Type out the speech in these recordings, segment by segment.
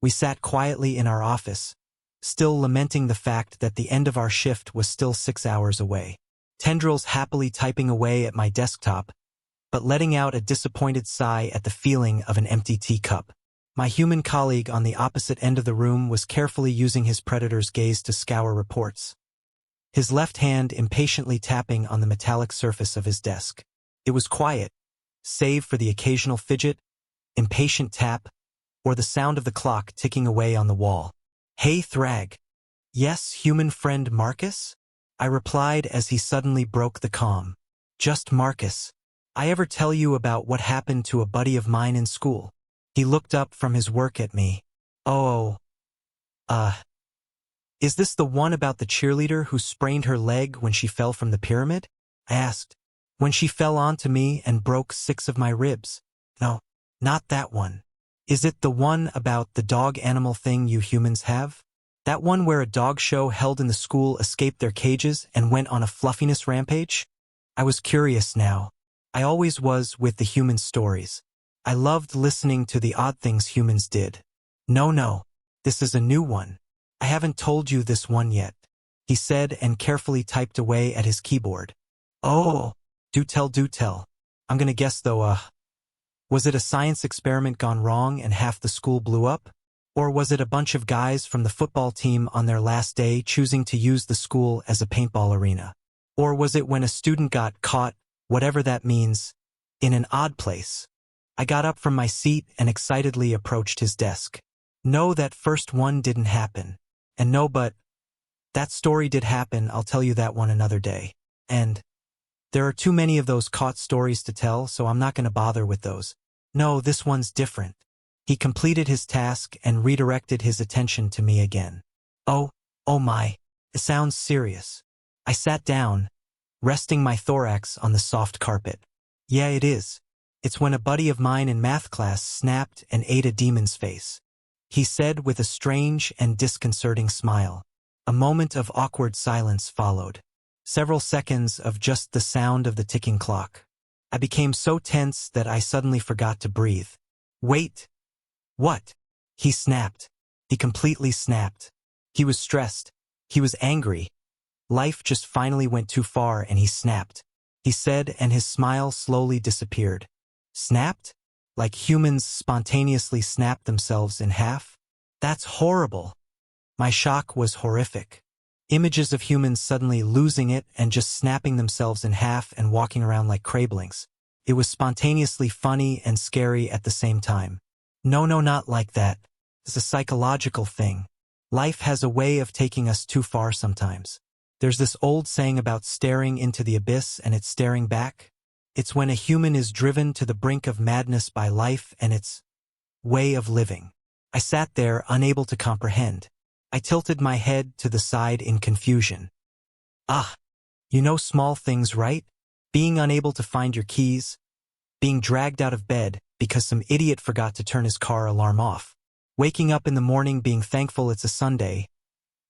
We sat quietly in our office, still lamenting the fact that the end of our shift was still 6 hours away. Tendrils happily typing away at my desktop, but letting out a disappointed sigh at the feeling of an empty teacup. My human colleague on the opposite end of the room was carefully using his predator's gaze to scour reports, his left hand impatiently tapping on the metallic surface of his desk. It was quiet, save for the occasional fidget, impatient tap, or the sound of the clock ticking away on the wall. "Hey, Thrag." "Yes, human friend Marcus?" I replied as he suddenly broke the calm. "Just Marcus. I ever tell you about what happened to a buddy of mine in school?" He looked up from his work at me. "Oh, is this the one about the cheerleader who sprained her leg when she fell from the pyramid?" I asked. "When she fell onto me and broke 6 of my ribs." "No, not that one." "Is it the one about the dog-animal thing you humans have? That one where a dog show held in the school escaped their cages and went on a fluffiness rampage?" I was curious now. I always was with the human stories. I loved listening to the odd things humans did. No, this is a new one. I haven't told you this one yet," he said and carefully typed away at his keyboard. "Oh, do tell. I'm gonna guess though, was it a science experiment gone wrong and half the school blew up? Or was it a bunch of guys from the football team on their last day choosing to use the school as a paintball arena? Or was it when a student got caught, whatever that means, in an odd place?" I got up from my seat and excitedly approached his desk. "No, that first one didn't happen. And no, but that story did happen. I'll tell you that one another day. And there are too many of those caught stories to tell, so I'm not going to bother with those. No, this one's different." He completed his task and redirected his attention to me again. Oh my, it sounds serious." I sat down, resting my thorax on the soft carpet. "Yeah, it is. It's when a buddy of mine in math class snapped and ate a demon's face," he said with a strange and disconcerting smile. A moment of awkward silence followed. Several seconds of just the sound of the ticking clock. I became so tense that I suddenly forgot to breathe. "Wait. What?" he snapped. He completely snapped. He was stressed. He was angry. Life just finally went too far and he snapped, he said, and his smile slowly disappeared. "Snapped? Like humans spontaneously snap themselves in half? That's horrible." My shock was horrific. Images of humans suddenly losing it and just snapping themselves in half and walking around like crablings. It was spontaneously funny and scary at the same time. No, not like that. It's a psychological thing. Life has a way of taking us too far sometimes. There's this old saying about staring into the abyss and it's staring back. It's when a human is driven to the brink of madness by life and its way of living. I sat there, unable to comprehend. I tilted my head to the side in confusion. Small things, right? Being unable to find your keys, being dragged out of bed because some idiot forgot to turn his car alarm off, waking up in the morning being thankful it's a Sunday,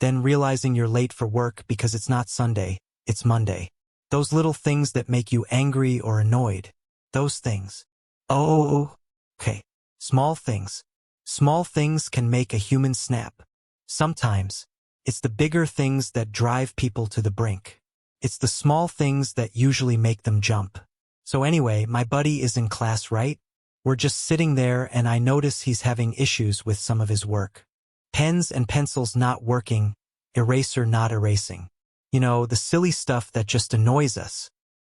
then realizing you're late for work because it's not Sunday, it's Monday. Those little things that make you angry or annoyed. Those things. Okay. Small things. Small things can make a human snap. Sometimes, it's the bigger things that drive people to the brink. It's the small things that usually make them jump. So anyway, my buddy is in class, right? We're just sitting there and I notice he's having issues with some of his work. Pens and pencils not working, eraser not erasing. The silly stuff that just annoys us.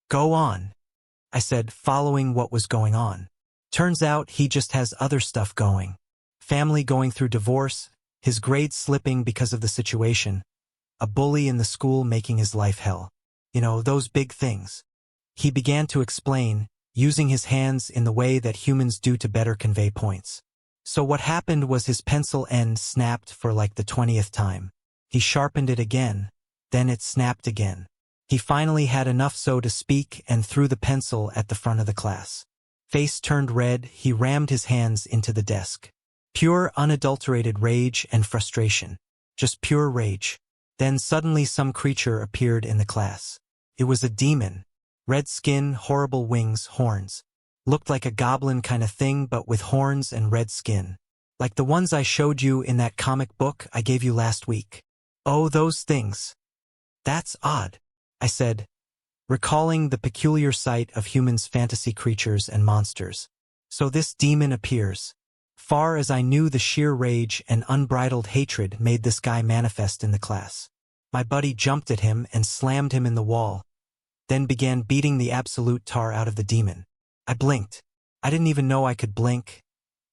"Go on," I said, following what was going on. Turns out he just has other stuff going. Family going through divorce, his grades slipping because of the situation, a bully in the school making his life hell. Those big things. He began to explain, using his hands in the way that humans do to better convey points. So what happened was his pencil end snapped for like the 20th time. He sharpened it again, then it snapped again. He finally had enough so to speak and threw the pencil at the front of the class. Face turned red, he rammed his hands into the desk. Pure unadulterated rage and frustration. Just pure rage. Then suddenly some creature appeared in the class. It was a demon. Red skin, horrible wings, horns. Looked like a goblin kind of thing but with horns and red skin. Like the ones I showed you in that comic book I gave you last week. Oh, those things. That's odd, I said, recalling the peculiar sight of humans' fantasy creatures and monsters. So this demon appears. Far as I knew, the sheer rage and unbridled hatred made this guy manifest in the class. My buddy jumped at him and slammed him in the wall, then began beating the absolute tar out of the demon. I blinked. I didn't even know I could blink,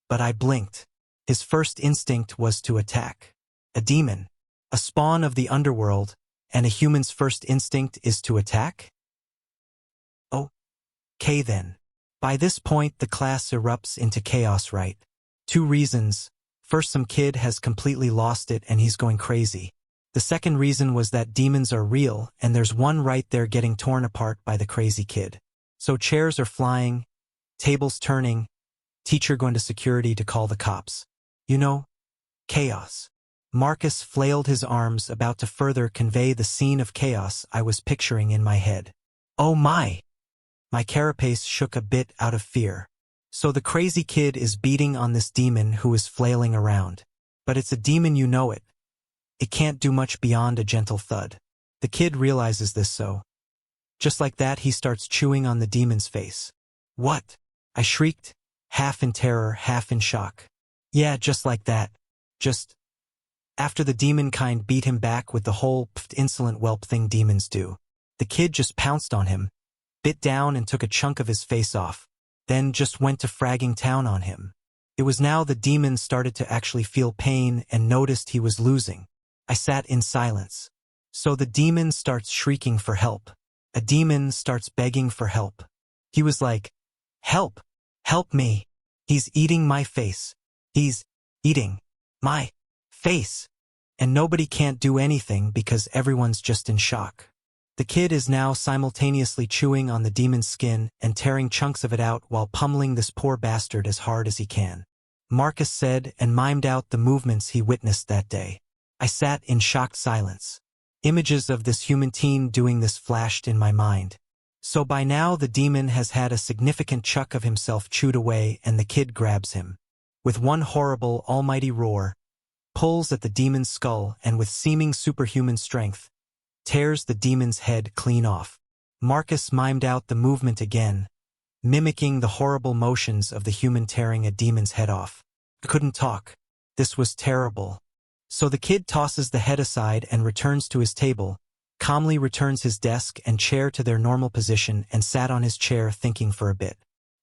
but I blinked. His first instinct was to attack. A demon, a spawn of the underworld, and a human's first instinct is to attack? Okay then. By this point the class erupts into chaos, right? 2 reasons. First, some kid has completely lost it and he's going crazy. The second reason was that demons are real and there's one right there getting torn apart by the crazy kid. So chairs are flying, tables turning, teacher going to security to call the cops. You know, chaos. Marcus flailed his arms, about to further convey the scene of chaos I was picturing in my head. Oh my! My carapace shook a bit out of fear. So the crazy kid is beating on this demon who is flailing around. But it's a demon, you know it. It can't do much beyond a gentle thud. The kid realizes this, so just like that he starts chewing on the demon's face. What? I shrieked, half in terror, half in shock. Yeah, just like that. Just after the demon kind beat him back with the whole insolent whelp thing demons do. The kid just pounced on him, bit down and took a chunk of his face off, then just went to fragging town on him. It was now the demon started to actually feel pain and noticed he was losing. I sat in silence. So the demon starts shrieking for help. A demon starts begging for help. He was like, "Help! Help me! He's eating my face. He's eating my face." And nobody can't do anything because everyone's just in shock. The kid is now simultaneously chewing on the demon's skin and tearing chunks of it out while pummeling this poor bastard as hard as he can. Marcus said and mimed out the movements he witnessed that day. I sat in shocked silence. Images of this human teen doing this flashed in my mind. So by now the demon has had a significant chunk of himself chewed away and the kid grabs him. With one horrible, almighty roar, pulls at the demon's skull and with seeming superhuman strength, tears the demon's head clean off. Marcus mimed out the movement again, mimicking the horrible motions of the human tearing a demon's head off. I couldn't talk. This was terrible. So the kid tosses the head aside and returns to his table, calmly returns his desk and chair to their normal position and sat on his chair thinking for a bit.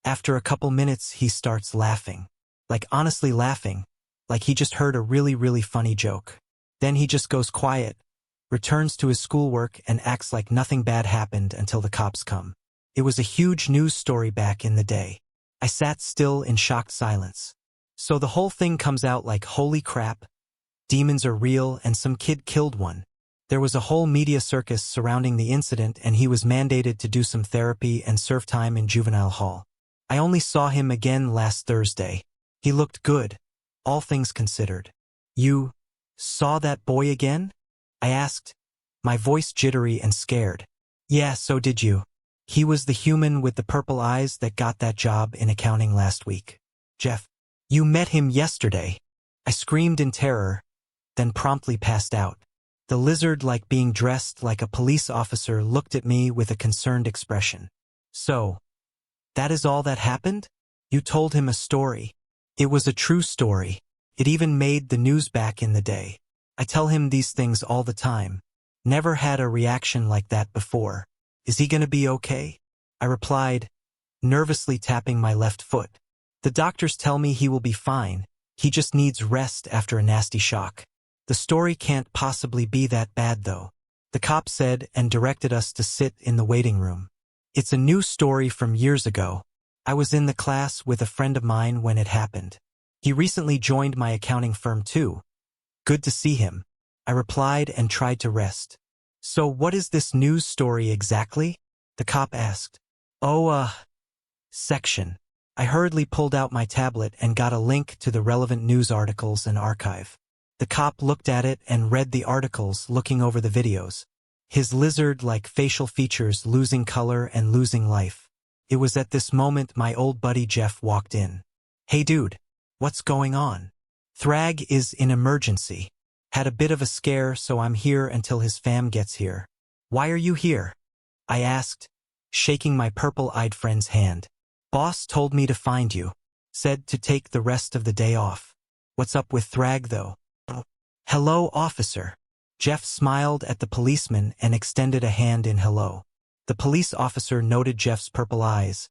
After a couple minutes he starts laughing. Like honestly laughing, like he just heard a really funny joke. Then he just goes quiet, returns to his schoolwork and acts like nothing bad happened until the cops come. It was a huge news story back in the day. I sat still in shocked silence. So the whole thing comes out like, holy crap, demons are real and some kid killed one. There was a whole media circus surrounding the incident and he was mandated to do some therapy and serve time in juvenile hall. I only saw him again last Thursday. He looked good, all things considered. You saw that boy again? I asked, my voice jittery and scared. Yeah, so did you. He was the human with the purple eyes that got that job in accounting last week. Jeff, you met him yesterday. I screamed in terror, then promptly passed out. The lizard, like being dressed like a police officer, looked at me with a concerned expression. So, that is all that happened? You told him a story. It was a true story. It even made the news back in the day. I tell him these things all the time. Never had a reaction like that before. Is he gonna be okay? I replied, nervously tapping my left foot. The doctors tell me he will be fine. He just needs rest after a nasty shock. The story can't possibly be that bad though. The cop said and directed us to sit in the waiting room. It's a new story from years ago. I was in the class with a friend of mine when it happened. He recently joined my accounting firm too. Good to see him, I replied and tried to rest. So what is this news story exactly? The cop asked. Section. I hurriedly pulled out my tablet and got a link to the relevant news articles and archive. The cop looked at it and read the articles, looking over the videos. His lizard-like facial features losing color and losing life. It was at this moment my old buddy Jeff walked in. Hey dude, what's going on? Thrag is in emergency. Had a bit of a scare, so I'm here until his fam gets here. Why are you here? I asked, shaking my purple-eyed friend's hand. Boss told me to find you. Said to take the rest of the day off. What's up with Thrag, though? Hello, officer. Jeff smiled at the policeman and extended a hand in hello. The police officer noted Jeff's purple eyes,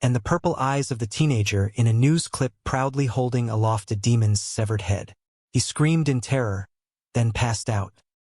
and the purple eyes of the teenager in a news clip proudly holding aloft a demon's severed head. He screamed in terror, then passed out.